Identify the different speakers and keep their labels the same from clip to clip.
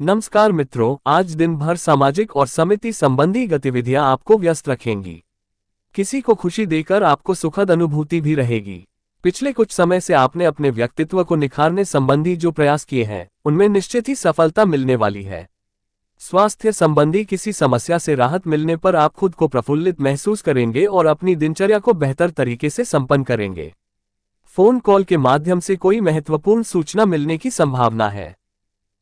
Speaker 1: नमस्कार मित्रों, आज दिन भर सामाजिक और समिति संबंधी गतिविधियां आपको व्यस्त रखेंगी। किसी को खुशी देकर आपको सुखद अनुभूति भी रहेगी। पिछले कुछ समय से आपने अपने व्यक्तित्व को निखारने संबंधी जो प्रयास किए हैं, उनमें निश्चित ही सफलता मिलने वाली है। स्वास्थ्य संबंधी किसी समस्या से राहत मिलने पर आप खुद को प्रफुल्लित महसूस करेंगे और अपनी दिनचर्या को बेहतर तरीके से संपन्न करेंगे। फोन कॉल के माध्यम से कोई महत्वपूर्ण सूचना मिलने की संभावना है।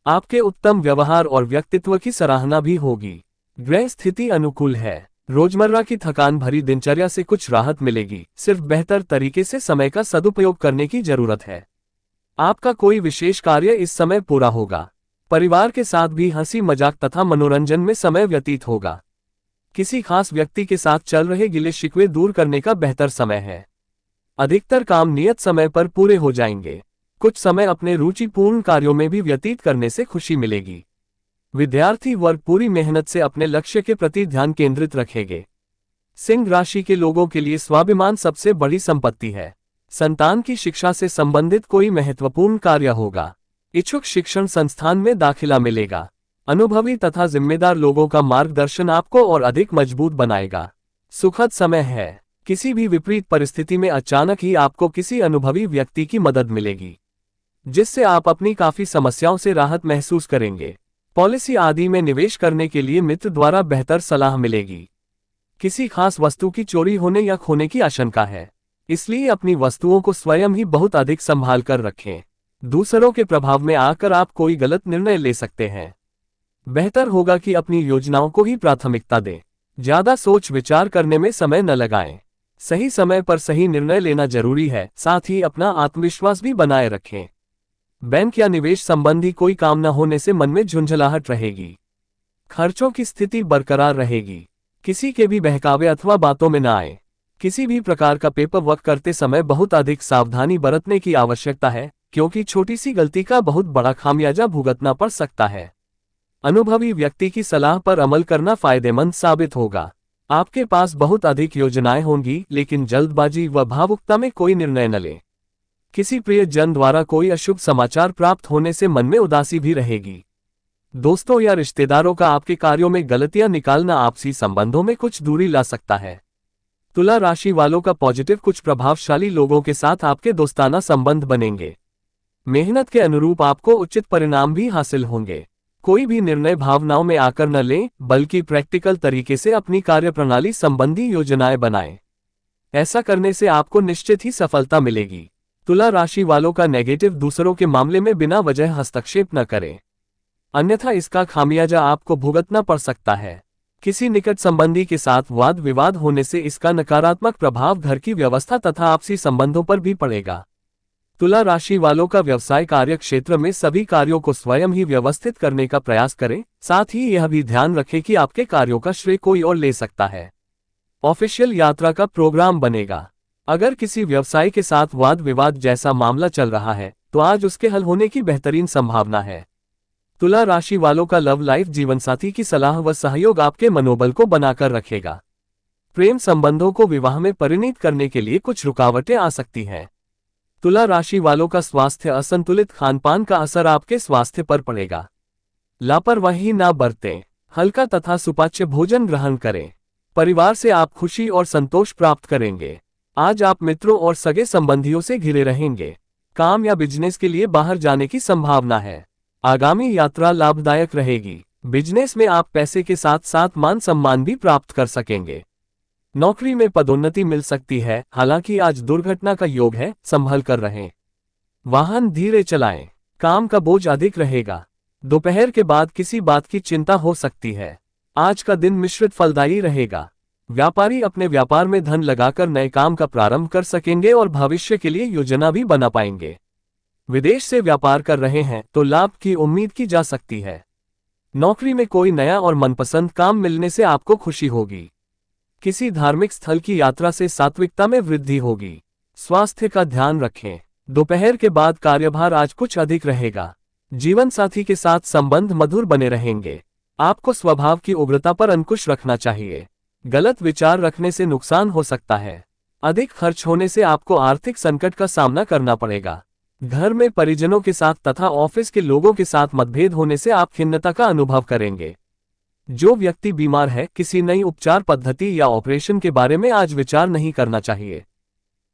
Speaker 1: आपके उत्तम व्यवहार और व्यक्तित्व की सराहना भी होगी। ग्रह स्थिति अनुकूल है। रोजमर्रा की थकान भरी दिनचर्या से कुछ राहत मिलेगी। सिर्फ बेहतर तरीके से समय का सदुपयोग करने की जरूरत है। आपका कोई विशेष कार्य इस समय पूरा होगा। परिवार के साथ भी हंसी मजाक तथा मनोरंजन में समय व्यतीत होगा। किसी खास व्यक्ति के साथ चल रहे गिले शिकवे दूर करने का बेहतर समय है। अधिकतर काम नियत समय पर पूरे हो जाएंगे। कुछ समय अपने रुचिपूर्ण कार्यों में भी व्यतीत करने से खुशी मिलेगी। विद्यार्थी वर्ग पूरी मेहनत से अपने लक्ष्य के प्रति ध्यान केंद्रित रखेंगे। सिंह राशि के लोगों के लिए स्वाभिमान सबसे बड़ी संपत्ति है। संतान की शिक्षा से संबंधित कोई महत्वपूर्ण कार्य होगा। इच्छुक शिक्षण संस्थान में दाखिला मिलेगा। अनुभवी तथा जिम्मेदार लोगों का मार्गदर्शन आपको और अधिक मजबूत बनाएगा। सुखद समय है। किसी भी विपरीत परिस्थिति में अचानक ही आपको किसी अनुभवी व्यक्ति की मदद मिलेगी, जिससे आप अपनी काफी समस्याओं से राहत महसूस करेंगे। पॉलिसी आदि में निवेश करने के लिए मित्र द्वारा बेहतर सलाह मिलेगी। किसी खास वस्तु की चोरी होने या खोने की आशंका है, इसलिए अपनी वस्तुओं को स्वयं ही बहुत अधिक संभाल कर रखें। दूसरों के प्रभाव में आकर आप कोई गलत निर्णय ले सकते हैं। बेहतर होगा कि अपनी योजनाओं को ही प्राथमिकता दें। ज्यादा सोच विचार करने में समय न लगाएं। सही समय पर सही निर्णय लेना जरूरी है। साथ ही अपना आत्मविश्वास भी बनाए रखें। बैंक या निवेश संबंधी कोई काम न होने से मन में झुंझलाहट रहेगी। खर्चों की स्थिति बरकरार रहेगी। किसी के भी बहकावे अथवा बातों में न आए। किसी भी प्रकार का पेपर वर्क करते समय बहुत अधिक सावधानी बरतने की आवश्यकता है, क्योंकि छोटी सी गलती का बहुत बड़ा खामियाजा भुगतना पड़ सकता है। अनुभवी व्यक्ति की सलाह पर अमल करना फायदेमंद साबित होगा। आपके पास बहुत अधिक योजनाएं होंगी, लेकिन जल्दबाजी व भावुकता में कोई निर्णय न लें। किसी प्रिय जन द्वारा कोई अशुभ समाचार प्राप्त होने से मन में उदासी भी रहेगी। दोस्तों या रिश्तेदारों का आपके कार्यों में गलतियां निकालना आपसी संबंधों में कुछ दूरी ला सकता है। तुला राशि वालों का पॉजिटिव कुछ प्रभावशाली लोगों के साथ आपके दोस्ताना संबंध बनेंगे। मेहनत के अनुरूप आपको उचित परिणाम भी हासिल होंगे। कोई भी निर्णय भावनाओं में आकर न लें, बल्कि प्रैक्टिकल तरीके से अपनी कार्यप्रणाली संबंधी योजनाएं बनाएं। ऐसा करने से आपको निश्चित ही सफलता मिलेगी। तुला राशि वालों का नेगेटिव दूसरों के मामले में बिना वजह हस्तक्षेप न करें, अन्यथा इसका खामियाजा आपको भुगतना पड़ सकता है। किसी निकट संबंधी के साथ वाद विवाद होने से इसका नकारात्मक प्रभाव घर की व्यवस्था तथा आपसी संबंधों पर भी पड़ेगा। तुला राशि वालों का व्यवसाय कार्य क्षेत्र में सभी कार्यों को स्वयं ही व्यवस्थित करने का प्रयास करें। साथ ही यह भी ध्यान रखें कि आपके कार्यों का श्रेय कोई और ले सकता है। ऑफिशियल यात्रा का प्रोग्राम बनेगा। अगर किसी व्यवसायी के साथ वाद विवाद जैसा मामला चल रहा है, तो आज उसके हल होने की बेहतरीन संभावना है। तुला राशि वालों का लव लाइफ जीवनसाथी की सलाह व सहयोग आपके मनोबल को बनाकर रखेगा। प्रेम संबंधों को विवाह में परिणत करने के लिए कुछ रुकावटें आ सकती हैं। तुला राशि वालों का स्वास्थ्य असंतुलित खानपान का असर आपके स्वास्थ्य पर पड़ेगा। लापरवाही ना बरतें। हल्का तथा सुपाच्य भोजन ग्रहण करें। परिवार से आप खुशी और संतोष प्राप्त करेंगे। आज आप मित्रों और सगे संबंधियों से घिरे रहेंगे। काम या बिजनेस के लिए बाहर जाने की संभावना है। आगामी यात्रा लाभदायक रहेगी। बिजनेस में आप पैसे के साथ साथ मान सम्मान भी प्राप्त कर सकेंगे। नौकरी में पदोन्नति मिल सकती है, हालांकि आज दुर्घटना का योग है, संभल कर रहें। वाहन धीरे चलाएं। काम का बोझ अधिक रहेगा। दोपहर के बाद किसी बात की चिंता हो सकती है। आज का दिन मिश्रित फलदायी रहेगा। व्यापारी अपने व्यापार में धन लगाकर नए काम का प्रारंभ कर सकेंगे और भविष्य के लिए योजना भी बना पाएंगे। विदेश से व्यापार कर रहे हैं तो लाभ की उम्मीद की जा सकती है। नौकरी में कोई नया और मनपसंद काम मिलने से आपको खुशी होगी। किसी धार्मिक स्थल की यात्रा से सात्विकता में वृद्धि होगी। स्वास्थ्य का ध्यान रखें। दोपहर के बाद कार्यभार आज कुछ अधिक रहेगा। जीवन साथी के साथ संबंध मधुर बने रहेंगे। आपको स्वभाव की उग्रता पर अंकुश रखना चाहिए। गलत विचार रखने से नुकसान हो सकता है। अधिक खर्च होने से आपको आर्थिक संकट का सामना करना पड़ेगा। घर में परिजनों के साथ तथा ऑफिस के लोगों के साथ मतभेद होने से आप खिन्नता का अनुभव करेंगे। जो व्यक्ति बीमार है, किसी नई उपचार पद्धति या ऑपरेशन के बारे में आज विचार नहीं करना चाहिए।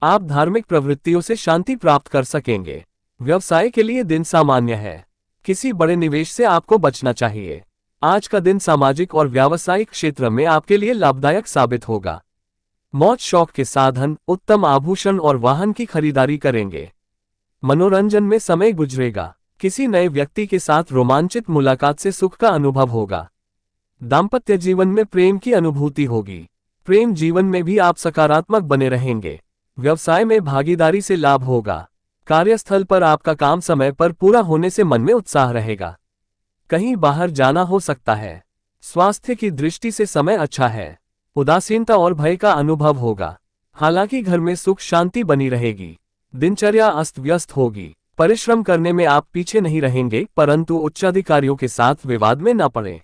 Speaker 1: आप धार्मिक प्रवृत्तियों से शांति प्राप्त कर सकेंगे। व्यवसाय के लिए दिन सामान्य है। किसी बड़े निवेश से आपको बचना चाहिए। आज का दिन सामाजिक और व्यावसायिक क्षेत्र में आपके लिए लाभदायक साबित होगा। मौज शौक के साधन, उत्तम आभूषण और वाहन की खरीदारी करेंगे। मनोरंजन में समय गुजरेगा। किसी नए व्यक्ति के साथ रोमांचित मुलाकात से सुख का अनुभव होगा। दाम्पत्य जीवन में प्रेम की अनुभूति होगी। प्रेम जीवन में भी आप सकारात्मक बने रहेंगे। व्यवसाय में भागीदारी से लाभ होगा। कार्यस्थल पर आपका काम समय पर पूरा होने से मन में उत्साह रहेगा। कहीं बाहर जाना हो सकता है। स्वास्थ्य की दृष्टि से समय अच्छा है। उदासीनता और भय का अनुभव होगा। हालांकि घर में सुख शांति बनी रहेगी। दिनचर्या अस्त व्यस्त होगी। परिश्रम करने में आप पीछे नहीं रहेंगे, परंतु उच्चाधिकारियों के साथ विवाद में न पड़ें।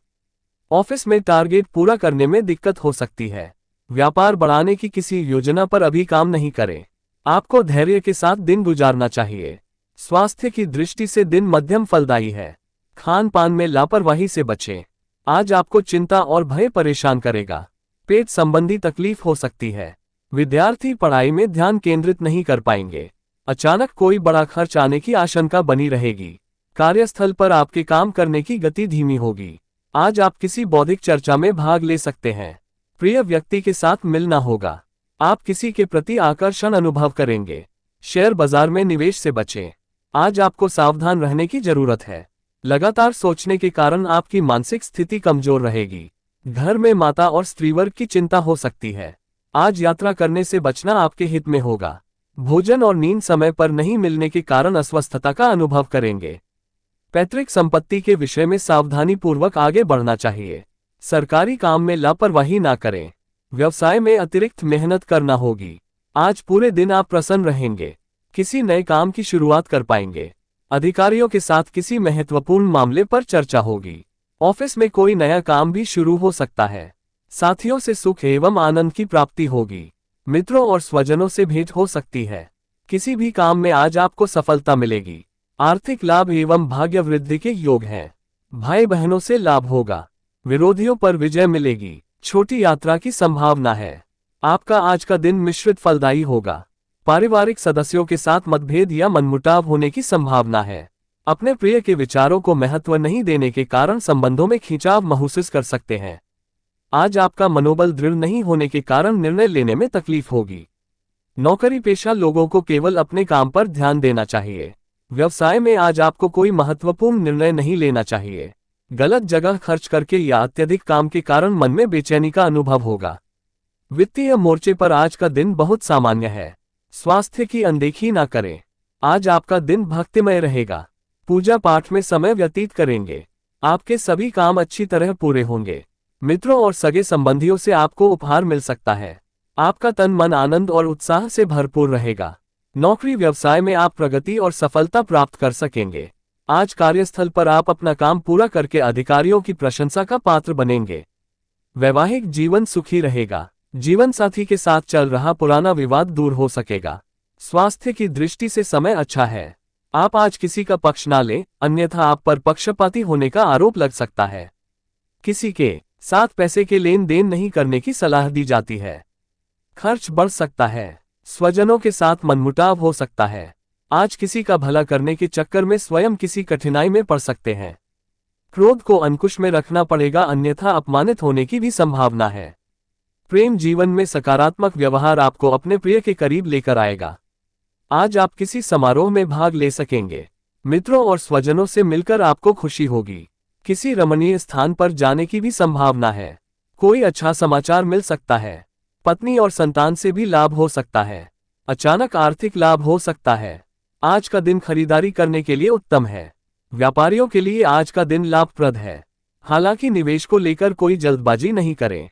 Speaker 1: ऑफिस में टारगेट पूरा करने में दिक्कत हो सकती है। व्यापार बढ़ाने की किसी योजना पर अभी काम नहीं करें। आपको धैर्य के साथ दिन गुजारना चाहिए। स्वास्थ्य की दृष्टि से दिन मध्यम फलदायी है। खान पान में लापरवाही से बचें। आज आपको चिंता और भय परेशान करेगा। पेट संबंधी तकलीफ हो सकती है। विद्यार्थी पढ़ाई में ध्यान केंद्रित नहीं कर पाएंगे। अचानक कोई बड़ा खर्च आने की आशंका बनी रहेगी। कार्यस्थल पर आपके काम करने की गति धीमी होगी। आज आप किसी बौद्धिक चर्चा में भाग ले सकते हैं। प्रिय व्यक्ति के साथ मिलना होगा। आप किसी के प्रति आकर्षण अनुभव करेंगे। शेयर बाजार में निवेश से बचें। आज आपको सावधान रहने की जरूरत है। लगातार सोचने के कारण आपकी मानसिक स्थिति कमजोर रहेगी। घर में माता और स्त्रीवर्ग की चिंता हो सकती है। आज यात्रा करने से बचना आपके हित में होगा। भोजन और नींद समय पर नहीं मिलने के कारण अस्वस्थता का अनुभव करेंगे। पैतृक संपत्ति के विषय में सावधानी पूर्वक आगे बढ़ना चाहिए। सरकारी काम में लापरवाही ना करें। व्यवसाय में अतिरिक्त मेहनत करना होगी। आज पूरे दिन आप प्रसन्न रहेंगे। किसी नए काम की शुरुआत कर पाएंगे। अधिकारियों के साथ किसी महत्वपूर्ण मामले पर चर्चा होगी। ऑफिस में कोई नया काम भी शुरू हो सकता है। साथियों से सुख एवं आनंद की प्राप्ति होगी। मित्रों और स्वजनों से भेंट हो सकती है। किसी भी काम में आज आपको सफलता मिलेगी। आर्थिक लाभ एवं भाग्य वृद्धि के योग हैं। भाई बहनों से लाभ होगा। विरोधियों पर विजय मिलेगी। छोटी यात्रा की संभावना है। आपका आज का दिन मिश्रित फलदायी होगा। पारिवारिक सदस्यों के साथ मतभेद या मनमुटाव होने की संभावना है। अपने प्रिय के विचारों को महत्व नहीं देने के कारण संबंधों में खिंचाव महसूस कर सकते हैं। आज आपका मनोबल दृढ़ नहीं होने के कारण निर्णय लेने में तकलीफ होगी। नौकरी पेशा लोगों को केवल अपने काम पर ध्यान देना चाहिए। व्यवसाय में आज आपको कोई महत्वपूर्ण निर्णय नहीं लेना चाहिए। गलत जगह खर्च करके या अत्यधिक काम के कारण मन में बेचैनी का अनुभव होगा। वित्तीय मोर्चे पर आज का दिन बहुत सामान्य है। स्वास्थ्य की अनदेखी ना करें। आज आपका दिन भक्तिमय रहेगा। पूजा पाठ में समय व्यतीत करेंगे। आपके सभी काम अच्छी तरह पूरे होंगे। मित्रों और सगे संबंधियों से आपको उपहार मिल सकता है। आपका तन मन आनंद और उत्साह से भरपूर रहेगा। नौकरी व्यवसाय में आप प्रगति और सफलता प्राप्त कर सकेंगे। आज कार्यस्थल पर आप अपना काम पूरा करके अधिकारियों की प्रशंसा का पात्र बनेंगे। वैवाहिक जीवन सुखी रहेगा। जीवन साथी के साथ चल रहा पुराना विवाद दूर हो सकेगा। स्वास्थ्य की दृष्टि से समय अच्छा है। आप आज किसी का पक्ष ना लें, अन्यथा आप पर पक्षपाती होने का आरोप लग सकता है। किसी के साथ पैसे के लेन देन नहीं करने की सलाह दी जाती है। खर्च बढ़ सकता है। स्वजनों के साथ मनमुटाव हो सकता है। आज किसी का भला करने के चक्कर में स्वयं किसी कठिनाई में पड़ सकते हैं। क्रोध को अंकुश में रखना पड़ेगा, अन्यथा अपमानित होने की भी संभावना है। प्रेम जीवन में सकारात्मक व्यवहार आपको अपने प्रिय के करीब लेकर आएगा। आज आप किसी समारोह में भाग ले सकेंगे। मित्रों और स्वजनों से मिलकर आपको खुशी होगी। किसी रमणीय स्थान पर जाने की भी संभावना है। कोई अच्छा समाचार मिल सकता है। पत्नी और संतान से भी लाभ हो सकता है। अचानक आर्थिक लाभ हो सकता है। आज का दिन खरीदारी करने के लिए उत्तम है। व्यापारियों के लिए आज का दिन लाभप्रद है। हालांकि निवेश को लेकर कोई जल्दबाजी नहीं करें।